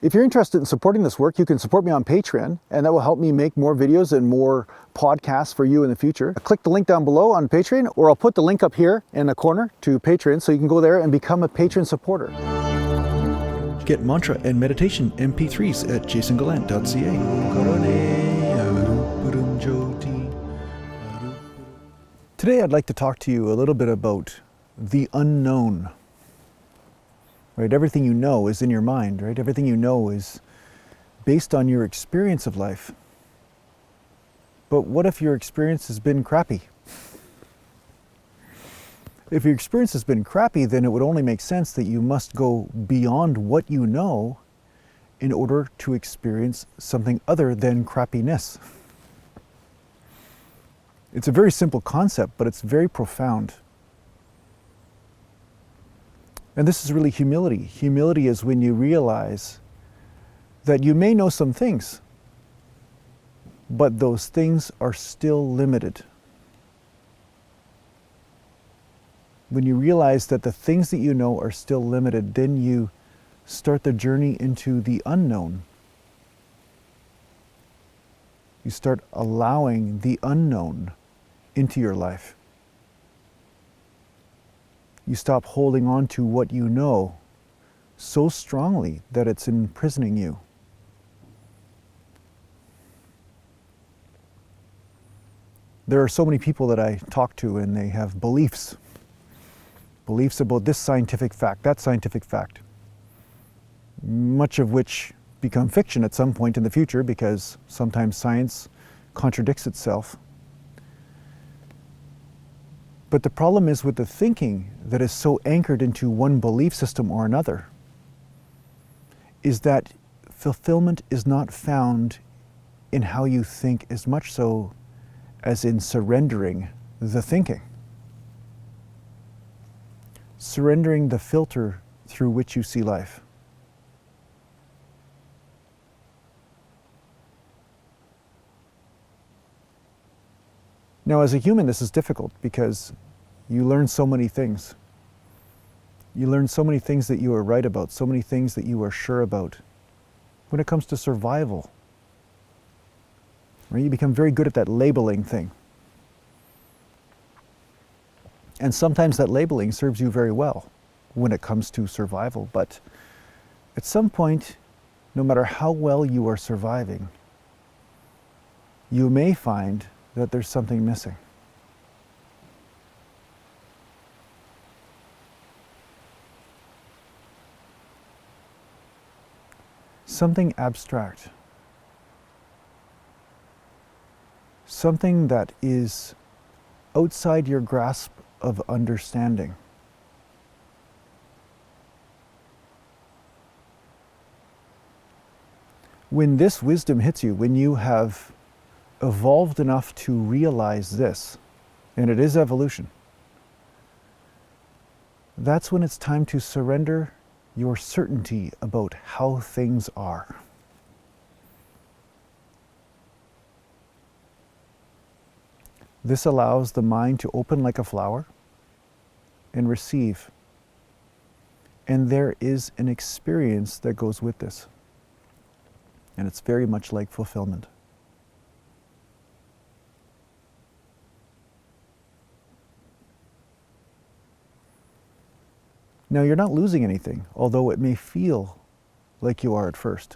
If you're interested in supporting this work, you can support me on Patreon, and that will help me make more videos and more podcasts for you in the future. Click the link down below on Patreon, or I'll put the link up here in the corner to Patreon, so you can go there and become a Patreon supporter. Get mantra and meditation MP3s at JasonGallant.ca. Today I'd like to talk to you a little bit about the unknown. Right? Everything you know is in your mind, right? Everything you know is based on your experience of life. But what if your experience has been crappy? If your experience has been crappy, then it would only make sense that you must go beyond what you know in order to experience something other than crappiness. It's a very simple concept, but it's very profound. And this is really humility. Humility is when you realize that you may know some things, but those things are still limited. When you realize that the things that you know are still limited, then you start the journey into the unknown. You start allowing the unknown into your life. You stop holding on to what you know so strongly that it's imprisoning you. There are so many people that I talk to, and they have beliefs about this scientific fact, that scientific fact, much of which become fiction at some point in the future, because sometimes science contradicts itself. But the problem is with the thinking that is so anchored into one belief system or another, is that fulfillment is not found in how you think as much so as in surrendering the thinking. Surrendering the filter through which you see life. Now, as a human, this is difficult because you learn so many things. You learn so many things that you are right about, so many things that you are sure about. When it comes to survival, right, you become very good at that labeling thing. And sometimes that labeling serves you very well when it comes to survival. But at some point, no matter how well you are surviving, you may find that there's something missing. Something abstract. Something that is outside your grasp of understanding. When this wisdom hits you, when you have evolved enough to realize this, and it is evolution, that's when it's time to surrender your certainty about how things are. This allows the mind to open like a flower and receive. And there is an experience that goes with this. And it's very much like fulfillment. Now, you're not losing anything, although it may feel like you are at first.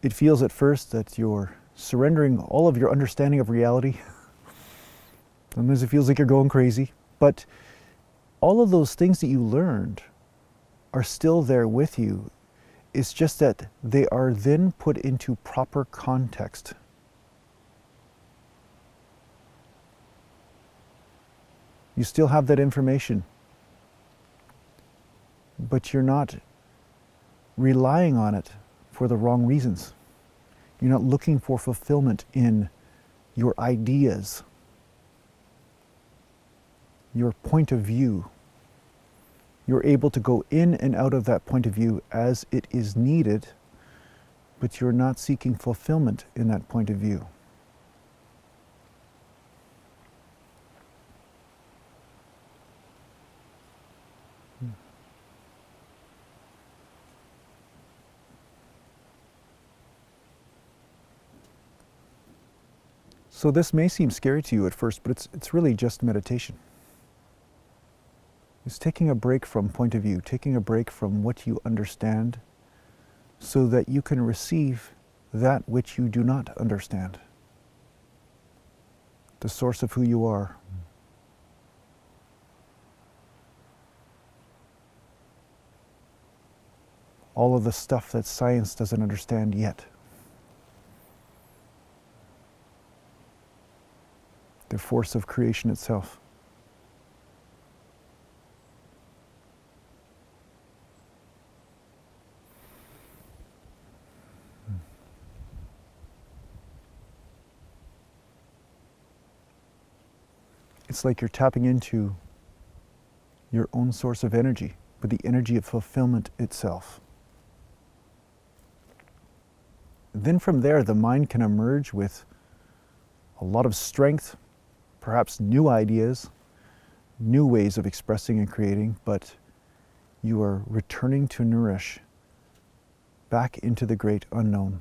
It feels at first that you're surrendering all of your understanding of reality. Sometimes it feels like you're going crazy, but all of those things that you learned are still there with you. It's just that they are then put into proper context. You still have that information, but you're not relying on it for the wrong reasons. You're not looking for fulfillment in your ideas, your point of view. You're able to go in and out of that point of view as it is needed, but you're not seeking fulfillment in that point of view. So this may seem scary to you at first, but it's really just meditation. It's taking a break from point of view, taking a break from what you understand so that you can receive that which you do not understand. The source of who you are. All of the stuff that science doesn't understand yet. The force of creation itself. It's like you're tapping into your own source of energy, but the energy of fulfillment itself. Then from there, the mind can emerge with a lot of strength, perhaps new ideas, new ways of expressing and creating, but you are returning to nourish back into the great unknown.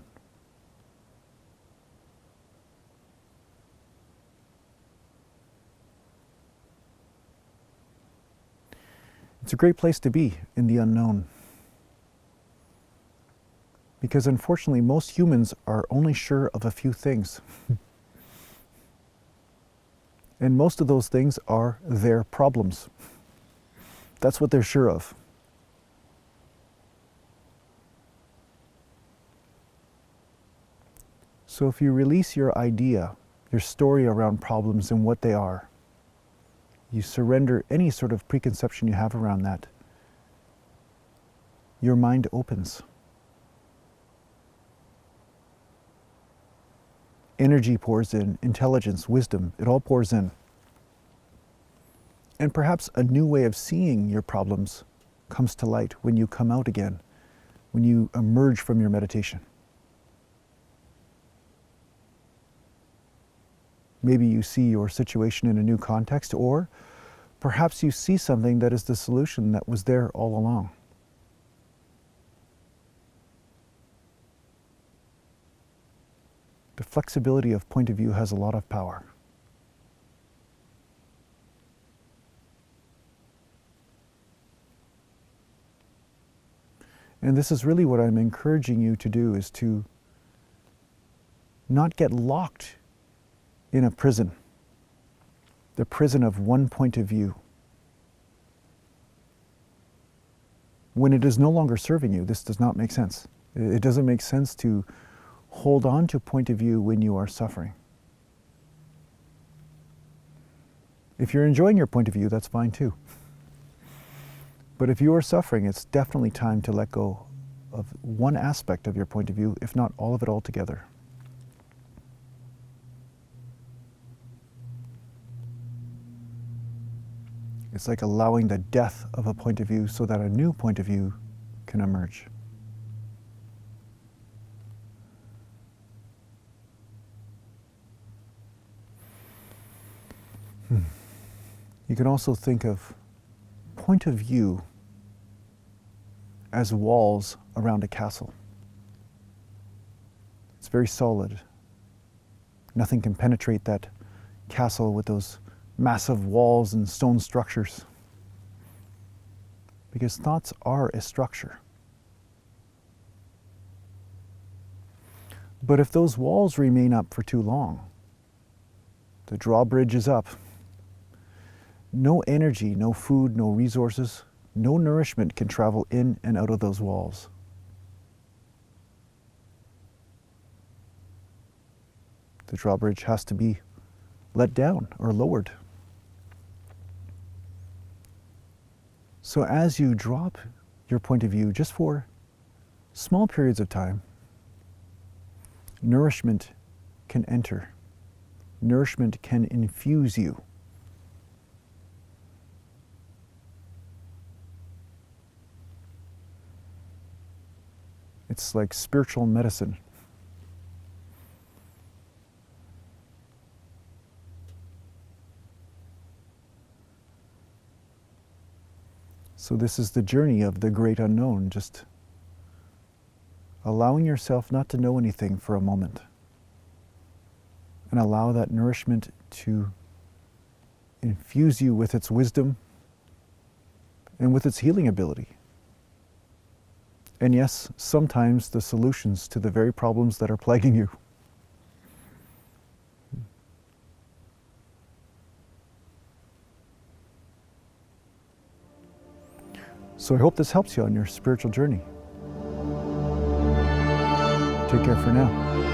It's a great place to be in the unknown. Because unfortunately, most humans are only sure of a few things. And most of those things are their problems. That's what they're sure of. So if you release your idea, your story around problems and what they are, you surrender any sort of preconception you have around that, your mind opens. Energy pours in, intelligence, wisdom, it all pours in. And perhaps a new way of seeing your problems comes to light when you come out again, when you emerge from your meditation. Maybe you see your situation in a new context, or perhaps you see something that is the solution that was there all along. The flexibility of point of view has a lot of power. And this is really what I'm encouraging you to do, is to not get locked in a prison, the prison of one point of view. When it is no longer serving you, this does not make sense. It doesn't make sense to hold on to point of view when you are suffering. If you're enjoying your point of view, that's fine too. But if you are suffering, it's definitely time to let go of one aspect of your point of view, if not all of it altogether. It's like allowing the death of a point of view so that a new point of view can emerge. You can also think of point of view as walls around a castle. It's very solid. Nothing can penetrate that castle with those massive walls and stone structures. Because thoughts are a structure. But if those walls remain up for too long, the drawbridge is up. No energy, no food, no resources, no nourishment can travel in and out of those walls. The drawbridge has to be let down or lowered. So as you drop your point of view just for small periods of time, nourishment can enter. Nourishment can infuse you. It's like spiritual medicine. So this is the journey of the great unknown, just allowing yourself not to know anything for a moment. and allow that nourishment to infuse you with its wisdom and with its healing ability. And yes, sometimes the solutions to the very problems that are plaguing you. So I hope this helps you on your spiritual journey. Take care for now.